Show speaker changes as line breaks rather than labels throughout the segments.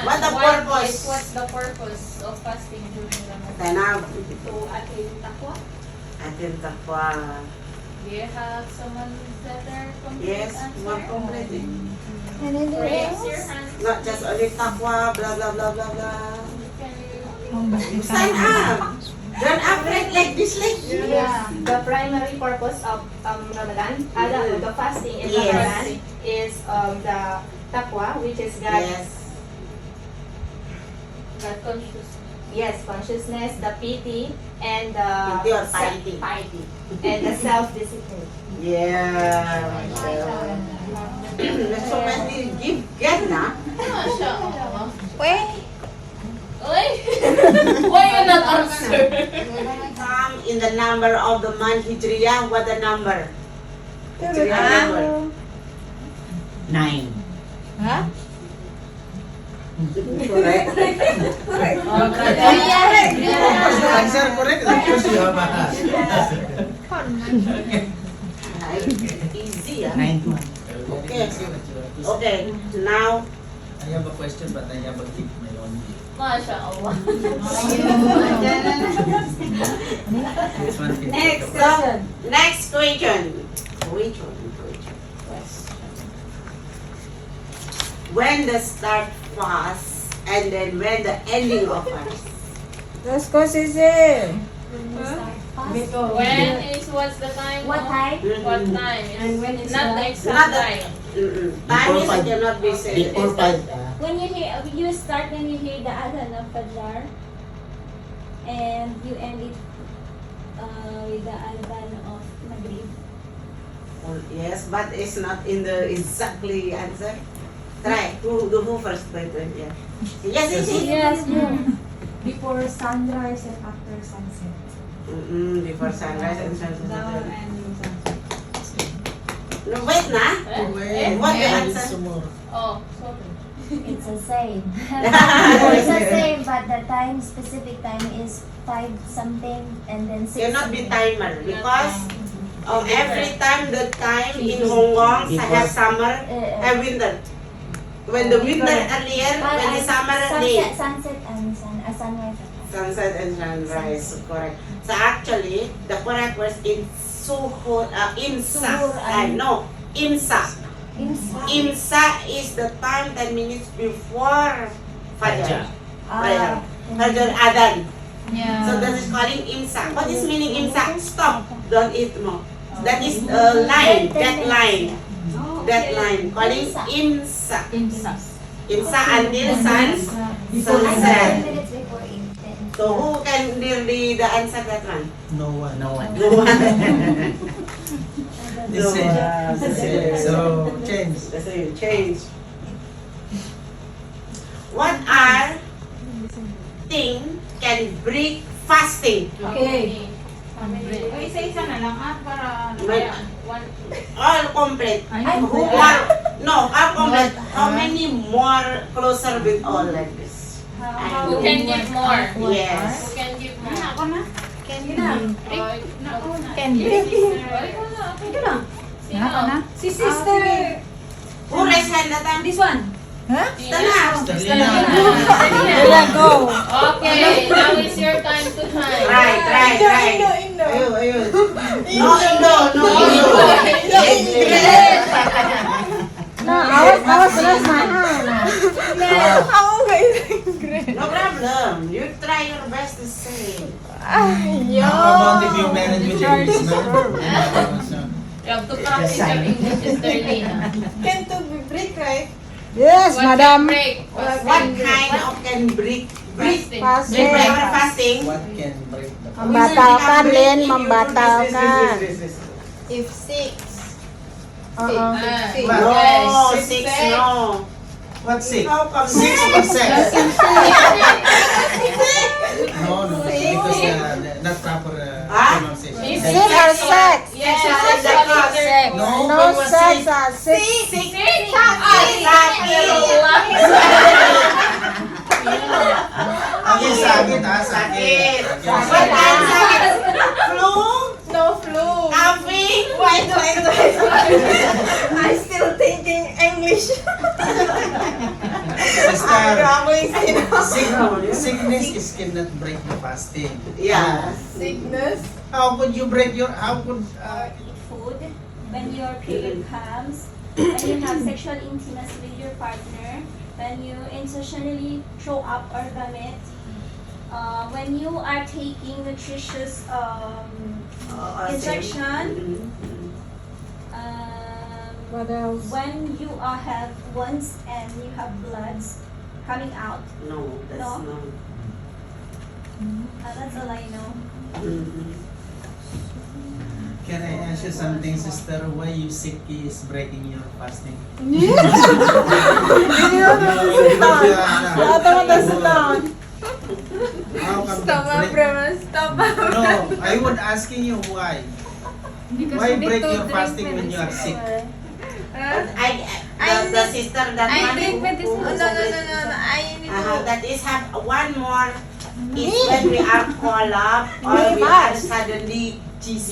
What the purpose?
What's the purpose of fasting during Ramadan?
Tanab.
To attain takwa.
Atin takwa.
Do you have someone better complete
Yes,
answer?
more complete.
Raise your hand.
Not just only takwa, blah blah blah blah blah.
Can you...
Stand up. Don't upright like this, like
Yeah. The primary purpose of Ramadan, the fasting in
Yes.
Ramadan is the takwa, which is God.
Yes.
God conscious.
Yes, consciousness, the pity, and the
Pity or piety?
piety, and the self-discipline.
Yeah. There's so many give get na.
Mashallah.
Wait.
Oy! Why you not answer?
Come in the number of the month Hijriyah. What the number? Hijriyah number.
9.
Huh?
Correct.
Answer correct. Because you have a
Easy, ah.
9.
Okay. Okay. Now,
I have a question, but I have a gift my own gift.
Mashallah.
This one can
Next
so
question.
next question. Which one? When the start fast and then when the ending of fast.
Let's go, Sisi.
When is what's the time?
What time?
What time?
And when is
not the
the-
exact
Not the-
time.
Time is
Before
cannot be said.
Before 5.
When you start when you hear the adhan of Fajr, and you end it with the adhan of Maghrib.
Oh, yes, but it's not in the exactly answer. Try. Who first? Wait. Yeah. Yes, yes, yes.
Yes,
Before sunrise and after sunset.
Before sunrise and sunset.
Down and sunset.
No, wait na. What the answer?
Oh, sorry.
it's the same. It's the same, but the time specific time is 5 something and then 6
Cannot be
something.
timer because every time the time in Hong Kong have summer and winter. When the winter earlier,
But
when the summer late.
sunset and sunrise.
Sunset and sunrise, correct. So actually, the correct word is suhur, imsa.
Suhur and-
No, imsa. Imsa is the time 10 minutes before Fajr. Prayer. Fajr Adhan.
Yeah.
So that is calling imsa. What is meaning imsa? Stop. Don't eat more. That is line, deadline. Deadline. Calling imsa. Imsa until sunset.
10 minutes before 8.
So who can really the answer that one?
No one. No one.
No one.
This is so change.
That's how you change. What are things can break fasting?
Okay.
Uy, isa na lang para
May-
one.
All complete.
Ay,
Who more? No, all complete. How many more closer with all like this?
Who can give more?
Yes.
Who can give more?
Ako na.
Candy.
Sino?
Si sister.
Who raise hand that time?
This one.
Huh?
Stand up.
Wala, go.
Okay, now is your time to shine.
Right.
Indo.
Ayun, ayun. No, no.
No, I was lost my hand. Ako ga
No problem. You try your best to say.
Yo.
How about if you married with your businessman?
You have to practice your English, Sister Lina.
Can to be break, right? Yes,
What
madam.
can break?
What kind of can break?
Fasting.
Fasting.
Break fasting?
What can break the fast?
Membataw ka, Len. Membataw ka.
This.
If 6.
Oo.
No,
Yes.
6 no.
What 6?
How come
6 or 6? No, because not proper pronunciation.
Sin or sex?
Yes,
Sex.
Sex.
No,
No sex. Sex.
Again, sakit ha, sakit.
What kind of sakit? Flu?
No flu.
Coughing?
Wait. I'm still thinking English.
Sister,
No,
sickness is cannot break the fasting.
Yeah.
Sickness.
How could you break your,
Eat food when your period comes, when you have sexual intimacy with your partner, when you intentionally throw up or vomit, when you are taking nutritious injection,
What else?
when you have wounds and you have bloods coming out.
No, that's
No?
no.
That's all I know.
can I ask you something, sister? Why you sick is breaking your fasting? How come
Stop,
break-
Brahma. Stop.
No, I would asking you why. Why
you need
break
to
your
drink
fasting when you are sick?
But the sister that
I
one
drink
who-
medicine.
who-
No. I need to.
That is have one more. Is when we are called up or we are suddenly GC.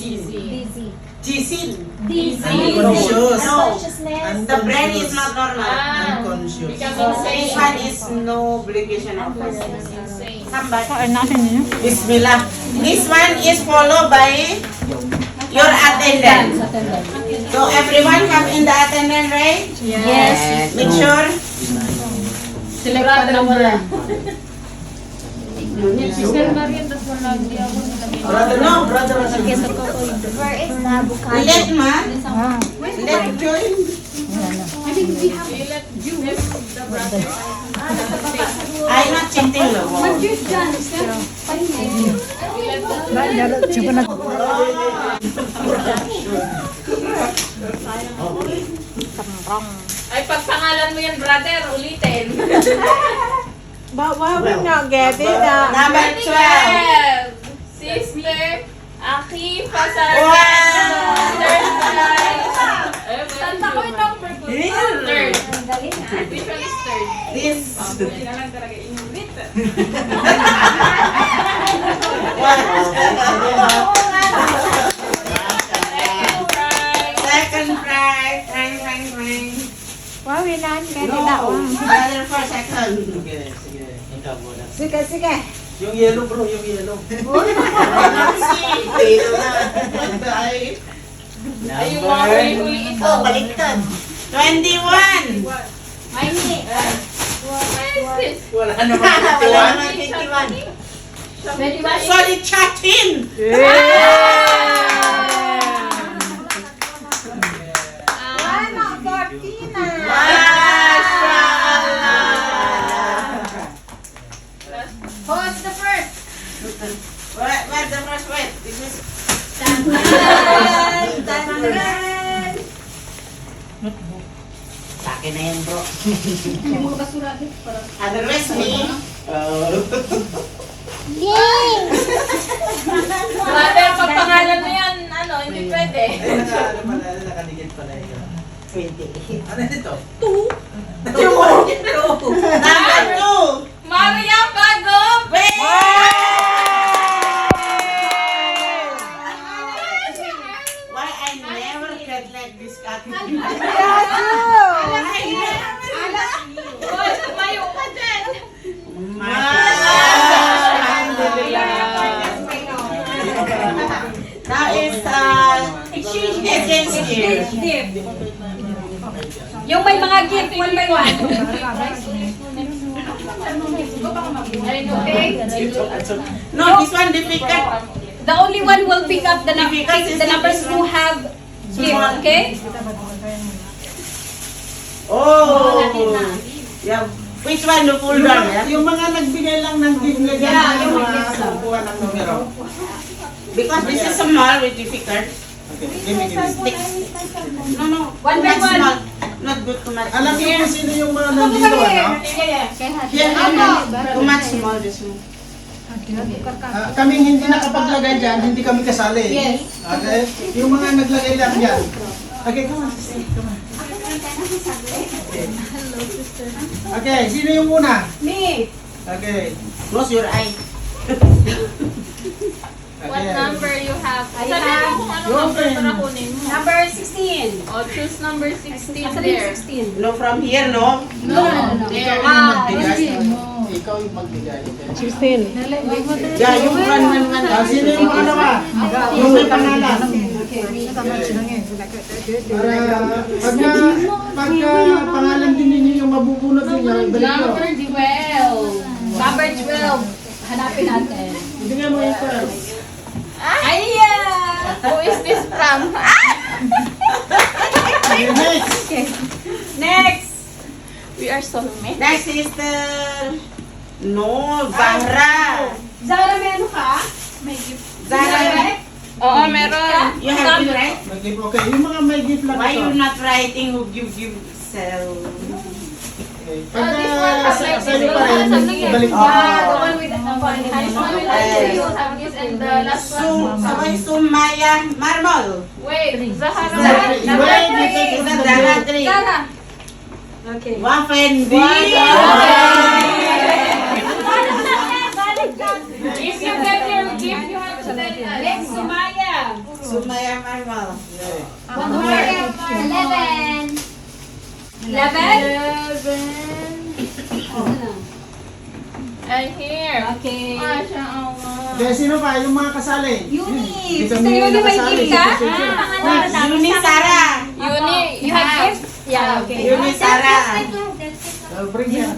Dizzy.
GC.
Unconscious.
No.
Consciousness.
The brain is not normal.
Unconscious.
Because
So
insane.
this one is no obligation of fasting.
Insane.
Somebody. Bismillah. This one is followed by your attendant. So everyone come in the attendant, right?
Yes.
Make sure.
Select pa number.
Brother, no, brother.
Where is the bukado?
Let ma.
Ah.
Let join. I'm not cheating, love.
Ay, pag pangalan mo yan, brother, ulitin.
But why we not get it?
Number 12.
Sister, Aki, Pasara,
Wow!
third prize. Tanda ko yung number ko. Third.
Ang galing ah.
Which one is third?
This.
Hindi na lang talaga inulit. Second prize.
Second prize. Rang, rang, rang.
Why we not get
No.
it that one?
Brother for second.
Sige, sige. Ikaw muna.
Sige, sige.
Yung yellow bro, yung yellow.
Dito na. Ay.
Ay, yung mga huli-huli ito.
Oh, baliktad. 21.
Ay, hindi.
Wala naman
Wala
katiwan.
naman 21. Solid chatting.
Why not 14
Who's the first? Where's the first one? This is sa akin na yan, bro. Otherwise, me.
Brother, pag pangalan mo yan, ano, hindi pwede.
Ay, nakadikit pala ito.
28.
Ano ito?
Number 2.
Maria Pagop!
Why I never get like this cat?
Boy, tumayo ka dyan!
Now is exchange gift.
Yung may mga gift, one by one.
No, this one difficult.
The only one who will pick up the numbers who have gift, okay?
Oh. Yeah. Which one the full down? Yeah?
Yung mga nagbigay lang ng gift na gano'n, yung mga kukuha ng numero.
Because this is small, with difficult.
Okay, give me.
No.
One by
Too much
one.
small. Not good too much.
Alam niyo kung sino yung mga nandito, ano?
Too much small, this one.
Kaming hindi nakapaglagay dyan, hindi kami kasali.
Yes.
Okay? Yung mga naglagay lang dyan. Okay, come on. Come on. Okay, sino yung una?
Me.
Okay.
Close your eye.
What number you have?
I
Sabi
have-
mo kung ano number para kunin mo.
Number 16.
Oh, choose number 16
Sabi
there.
16.
No, from here, no?
No, there.
Ikaw yung magbigay.
16.
Yeah, yung run.
Sino yung pangalawa? Yung may pangalan. Pagka pangalan din ninyo yung mabubunot ninyo, ibalik ko.
Number 12.
Number 12. Hanapin natin.
Hindi nga mo yung first.
Ayan! Who is this from?
Okay, next.
Next.
We are soulmates.
Next is the... No, Zahra.
Zara, meron ka?
May gift.
Zahra,
Oo, meron.
you have been right?
May gift. Okay, yung mga may gift lang
Why
ito.
you not writing who give you sell?
Okay.
Oh, this one has like
Sa'yo
this.
pa rin, ibalik mo.
The one with the one.
This one will also you have this and the last one.
Sabay Sumaya Marmol.
Wait, Zahara.
Wait,
Number
wait,
three.
Isa Zahra 3.
Zara. Okay.
Wafendi.
If you get your gift, you have to tell us.
Next, Sumaya.
Sumaya Marmol.
Number 11. 11?
And here.
Okay.
Ah, siya ang
Okay, sino pa? Yung mga kasali.
Uni.
Dito
Sister
may
Uni, may
nakasali.
gift ka?
Yuni Sara.
Uni.
You have gift? Yeah, okay.
Yuni Sara.
Bring here.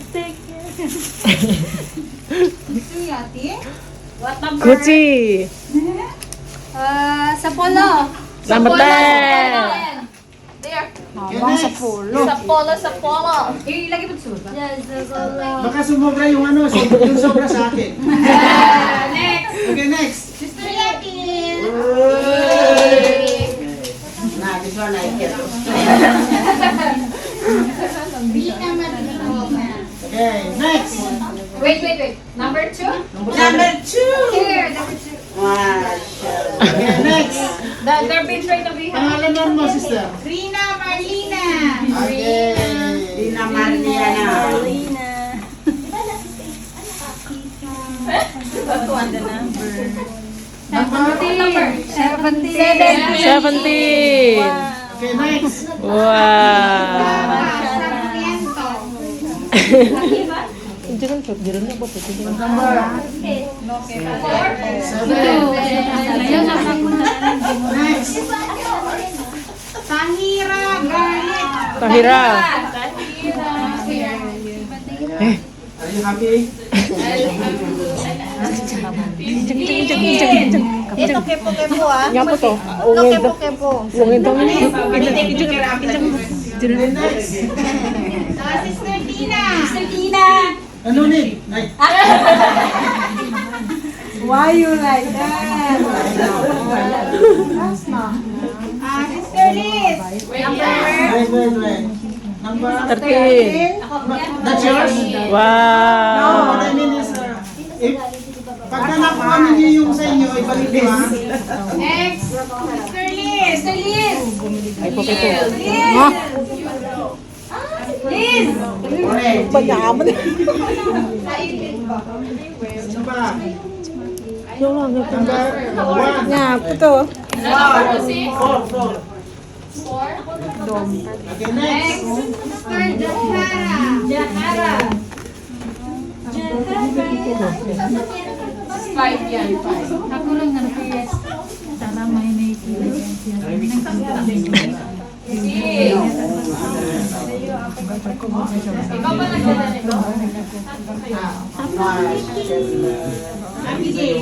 What number?
Gucci.
Sa polo.
Number 10.
There.
Okay, next.
Sa polo.
Ilagay mo sa sulat.
Baka sumobra yung ano, yung sobra sa akin.
Next.
Okay, next.
Sister Yatin.
Nah, this one I get.
Okay, next.
Wait. Number 2?
Number 2.
Here, number 2.
Mashallah.
Okay, next.
Their page right over here.
Pangalanan mo, sister.
Rina Marlina.
Okay.
Dina Marliana.
Number.
17.
Okay, next.
Wow. Jangan truk di rumah apa putih.
Number. 7. Next.
Tahira Garnet.
Tahira.
Are you happy?
Ito kepo-kepo ah.
Ngapa to?
Ito kepo-kepo.
Ungin to ini.
Okay, next.
Sister Tina. Sister Tina.
Ano ni? Ay.
Why you like that? Sister Liz.
Wait. Number
13.
That's yours? No,
Wow.
what I mean is, if pagka nakuha ninyo yung sa inyo, ibalik nyo ha.
Next. Sister Liz. Sister Liz.
Ay po kito.
Liz.
Okay.
Banyaman.
Sino pa?
Yung lang ito.
Number 1.
Ngapa to?
Four.
Okay, next.
Sister Jahara.
Five yan. Ikaw ba nagdala nito?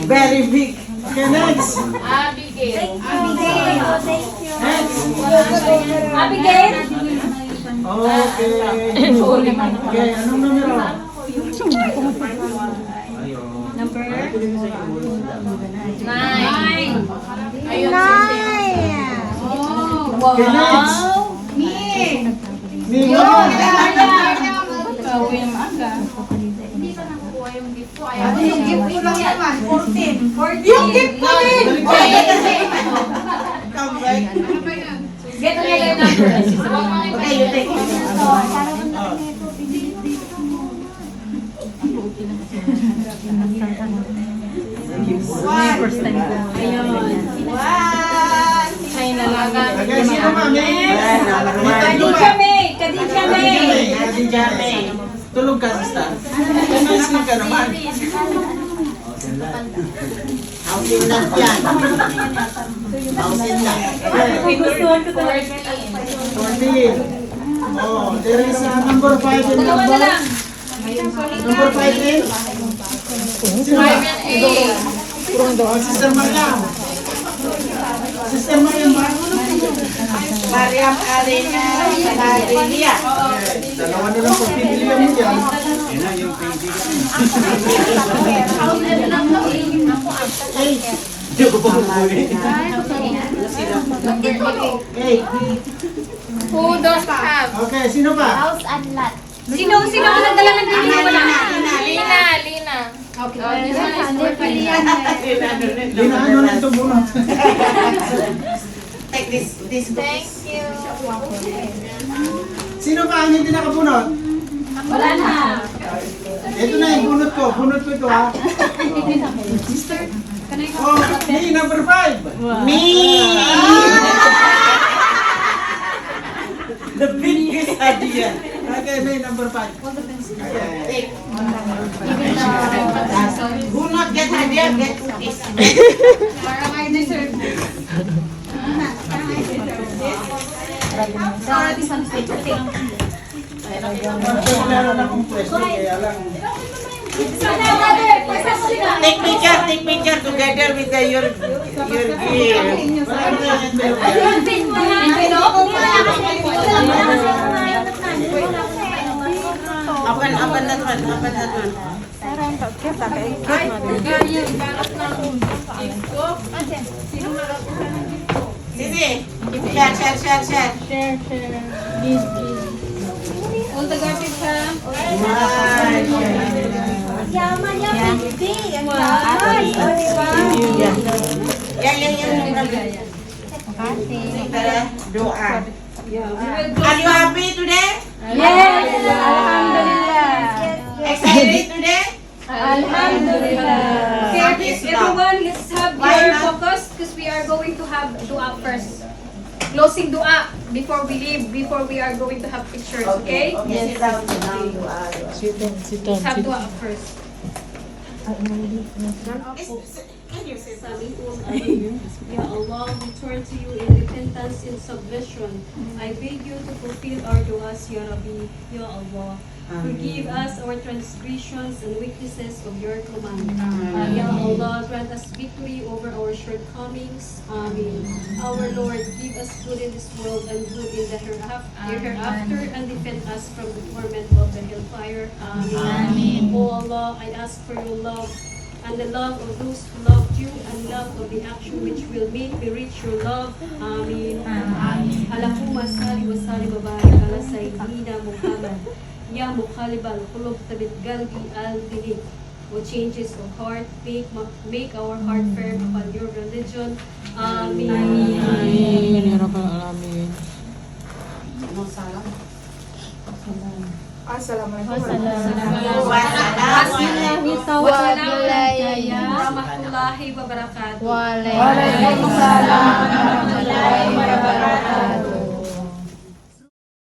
Very big.
Okay, next.
Abigail.
Next.
Abigail.
Okay. Okay, anong numero?
Nine. Ayun.
Okay, next. Me.
Uwi na maaga. Hindi pa nakukuha yung gift ko. Ayaw ko
Yung gift ko lang naman. 14.
Yung gift ko din!
Come back.
Get
Okay,
together.
number.
Okay, you take it. First time ko. One.
Okay, sino mami?
Khadija May! Khadija May!
Khadija May. Tulog ka, sister. Gising ka naman.
Housing lang yan. Housing lang.
Gustuhan ko talaga.
40. Oh, there is number 5 in
Dalawa na lang.
Number 5 in? Sino ba? Oh, Sister Mariam. Sister Mariam ba?
Mariam Arena Maria.
Dalawa na lang pagpipilihan mo yan. Hey,
Who does have?
okay, sino pa?
House and lot.
Sino ang nagdala ng bibili mo na?
Lina.
Lina. Okay. This one is for Lina.
Lina, ano na ito muna?
Take this book.
Thank you.
Sino pa ang hindi nakabunot?
Wala na.
Ito na yung bunot ko. Bunot ko ito ha. Oh, me, number 5.
Me. The biggest idea.
Okay, me, number 5.
Take. Who not get idea, get cookies.
Para may deserve.
Meron akong question kaya lang.
Take picture together with your gift.
Wala mo yung envelope yan.
Open that one. Sisi, share.
All the garbage ha?
Yaman yan, baby. Ang
Doa. Are you happy today?
Yes! Alhamdulillah!
Excited today?
Alhamdulillah!
Okay,
Everyone, let's have
Why
your
not?
focus because we are going to have dua first. Closing dua before we leave, before we are going to have pictures, okay?
Yes, down.
Let's have dua first.
Can you say something?
Ya Allah, we turn to you in repentance and submission. I beg you to fulfill our du'as, Ya Rabbi, Ya Allah. Forgive us our transgressions and weaknesses of your command. Ya Allah, grant us victory over our shortcomings. Amen. Our Lord, give us good in this world and good in the hereafter, and defend us from the torment of the hellfire. Amen. O Allah, I ask for your love and the love of those who loved you, and love of the action which will make me reach your love. Amin. Allahumma salli wa sallim wa barik ala Sayyidina Muhammad. Ya Mukhalib al-Qulub tabit galbi al-Dinik. What changes of heart, make our heart firm upon your religion. Amin.
Warahmatullahi wabarakatuh.
Waalaikumsalam warahmatullahi wabarakatuh.